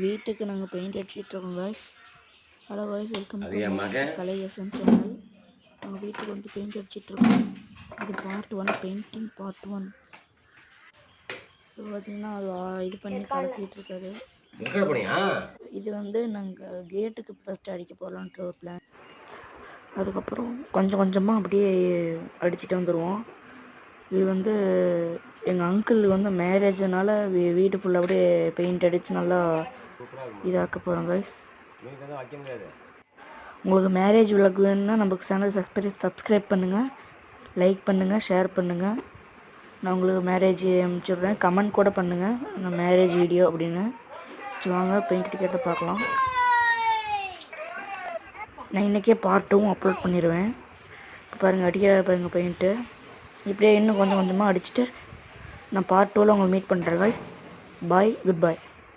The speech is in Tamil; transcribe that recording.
வீட்டுக்கு நாங்கள் பெயிண்ட் அடிச்சிட்ருக்கோம் guys. Hello guys, welcome to my Kalai SN channel. நாங்கள் வீட்டுக்கு வந்து பெயிண்ட் அடிச்சிட்ருக்கோம். இது பார்ட் 1, பெயிண்டிங் பார்ட் 1. இப்போ பார்த்தீங்கன்னா அது இது பண்ணி கலக்கிட்டு இருக்காரு. இது வந்து நாங்கள் கேட்டுக்கு ஃபஸ்ட்டு அடிக்க போகலான்ட்டு ஒரு பிளான். அதுக்கப்புறம் கொஞ்சம் கொஞ்சமாக அப்படியே அடிச்சுட்டு வந்துடுவோம். இது வந்து எங்கள் அங்கிள் வந்து மேரேஜுனால வீடு ஃபுல்லாக அப்படியே பெயிண்ட் அடித்து நல்லா இதாக்க போகிறோம் கைஸ். உங்களுக்கு மேரேஜ் விளாக் வேணும்னா நமக்கு சேனல் சப்ஸ்கிரைப் பண்ணுங்கள், லைக் பண்ணுங்கள், ஷேர் பண்ணுங்கள். நான் உங்களுக்கு மேரேஜ் அனுப்பிச்சுட்றேன். கமெண்ட் கூட பண்ணுங்கள் நான் மேரேஜ் வீடியோ அப்படின்னு. வாங்க பெயிண்ட் அடிக்கிறத பார்க்கலாம். நான் இன்றைக்கே பார்ட் 2 அப்லோட் பண்ணிடுவேன். இப்போ பாருங்கள் அடிக்க பாருங்கள் பெயிண்ட்டு. இப்படியே இன்னும் கொஞ்சம் கொஞ்சமாக அடிச்சுட்டு நான் பார்ட் 2ல் உங்களை மீட் பண்ணுறேன் கைஸ். பாய், குட் பாய்.